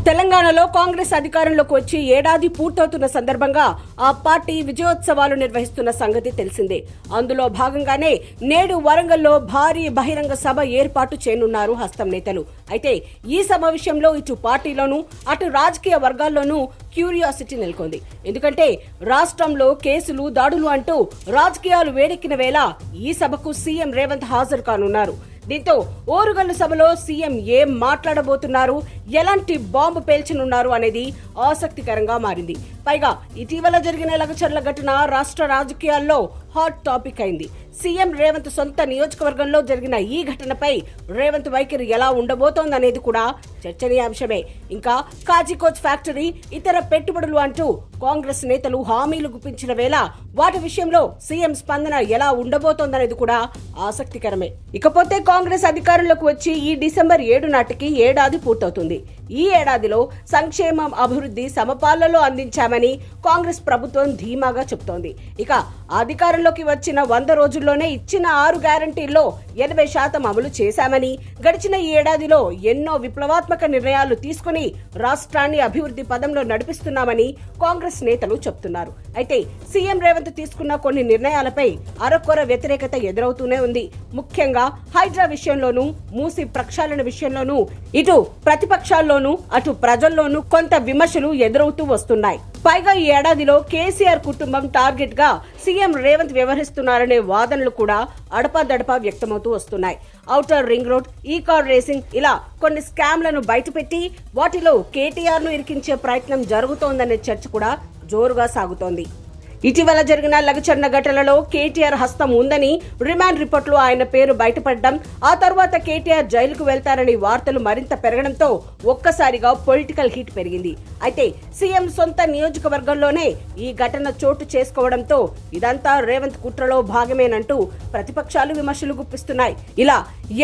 తెలంగాణలో కాంగ్రెస్ అధికారంలోకి వచ్చి ఏడాది పూర్తవుతున్న సందర్భంగా ఆ పార్టీ విజయోత్సవాలు నిర్వహిస్తున్న సంగతి తెలిసిందే. అందులో భాగంగానే నేడు వరంగల్లో భారీ బహిరంగ సభ ఏర్పాటు చేయనున్నారు హస్తం నేతలు. అయితే ఈ సభ విషయంలో ఇటు పార్టీలోనూ అటు రాజకీయ వర్గాల్లోనూ క్యూరియాసిటీ నెలకొంది. ఎందుకంటే రాష్ట్రంలో కేసులు, దాడులు అంటూ రాజకీయాలు వేడెక్కిన వేళ ఈ సభకు సీఎం రేవంత్ హాజరు కానున్నారు. దీంతో ఓరుగల్లు సభలో సీఎం ఏం మాట్లాడబోతున్నారు, ఎలాంటి బాంబు పేల్చనున్నారు అనేది ఆసక్తికరంగా మారింది. పైగా ఇటీవల జరిగిన లగచర్ల ఘటన రాష్ట్ర రాజకీయాల్లో హాట్ టాపిక్ అయింది. సీఎం రేవంత్ సొంత నియోజకవర్గంలో జరిగిన ఈ ఘటనపై రేవంత్ వైఖరి ఎలా ఉండబోతోందనేది కూడా చర్చనీయాంశమే. ఇంకా కాజీకోచ్ ఫ్యాక్టరీ, ఇతర పెట్టుబడులు అంటూ కాంగ్రెస్ నేతలు హామీలు గుప్పించిన వేళ వాటి విషయంలో సీఎం స్పందన ఎలా ఉండబోతోందనేది కూడా ఆసక్తికరమే. ఇకపోతే కాంగ్రెస్ అధికారంలోకి వచ్చి ఈ డిసెంబర్ 7 నాటికి ఏడాది పూర్తవుతుంది. ఈ ఏడాదిలో సంక్షేమం, అభివృద్ధి సమపాళ్లలో అందించామని కాంగ్రెస్ ప్రభుత్వం ధీమాగా చెబుతోంది. ఇక అధికారంలోకి వచ్చిన 100 రోజుల్లోనే ఇచ్చిన 6 గ్యారంటీల్లో 80% అమలు చేశామని, గడిచిన ఈ ఏడాదిలో ఎన్నో విప్లవాత్మక నిర్ణయాలు తీసుకుని రాష్ట్రాన్ని అభివృద్ధి పదంలో నడిపిస్తున్నామని కాంగ్రెస్ నేతలు చెబుతున్నారు. అయితే సీఎం రేవంత్ తీసుకున్న కొన్ని నిర్ణయాలపై అరకొర వ్యతిరేకత ఎదురవుతూనే ఉంది. ముఖ్యంగా హైడ్రా విషయంలోనూ, మూసి ప్రక్షాళన విషయంలోనూ ఇటు ప్రతిపక్షాల్లోనూ అటు ప్రజల్లోనూ కొంత విమర్శలు ఎదురవుతూ వస్తున్నాయి. పైగా ఈ ఏడాదిలో కేసీఆర్ కుటుంబం టార్గెట్ గా సీఎం రేవంత్ వ్యవహరిస్తున్నారనే వాదనలు కూడా అడపాదడపా వ్యక్తమవుతూ వస్తున్నాయి. ఔటర్ రింగ్ రోడ్, ఈ కార్ రేసింగ్, ఇలా కొన్ని స్కామ్లను బయటపెట్టి వాటిలో కేటీఆర్ ను ఇరికించే ప్రయత్నం జరుగుతోందనే చర్చ కూడా జోరుగా సాగుతోంది. ఇటీవల జరిగిన లగచర్ల ఘటనలో కేటీఆర్ హస్తం ఉందని రిమాండ్ రిపోర్టులో ఆయన పేరు బయటపడడం, ఆ తర్వాత కేటీఆర్ జైలుకు వెళ్తారని వార్తలు మరింత పెరగడంతో ఒక్కసారిగా పొలిటికల్ హీట్ పెరిగింది. అయితే సీఎం సొంత నియోజకవర్గంలోనే ఈ ఘటన చోటు చేసుకోవడంతో ఇదంతా రేవంత్ కుట్రలో భాగమేనంటూ ప్రతిపక్షాలు విమర్శలు గుప్పిస్తున్నాయి. ఇలా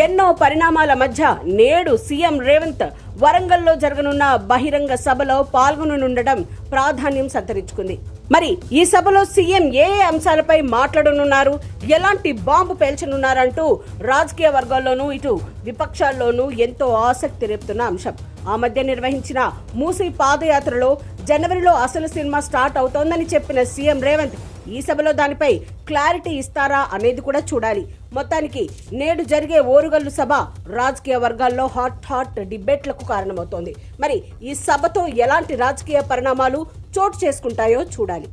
ఎన్నో పరిణామాల మధ్య నేడు సీఎం రేవంత్ వరంగల్లో జరగనున్న బహిరంగ సభలో పాల్గొననుండడం ప్రాధాన్యం సంతరించుకుంది. మరి ఈ సభలో సీఎం ఏ అంశాలపై మాట్లాడనున్నారు, ఎలాంటి బాంబు పేల్చనున్నారంటూ రాజకీయ వర్గాల్లోనూ ఇటు విపక్షాల్లోనూ ఎంతో ఆసక్తి రేపుతున్న అంశం. ఆ మధ్య నిర్వహించిన మూసీ పాదయాత్రలో జనవరిలో అసలు సినిమా స్టార్ట్ అవుతోందని చెప్పిన సీఎం రేవంత్ ఈ సభలో దానిపై క్లారిటీ ఇస్తారా అనేది కూడా చూడాలి. మొత్తానికి నేడు జరిగే ఓరుగల్లు సభ రాజకీయ వర్గాల్లో హాట్ డిబేట్లకు కారణమవుతోంది. మరి ఈ సభతో ఎలాంటి రాజకీయ పరిణామాలు చోటు చేసుకుంటాయో చూడాలి.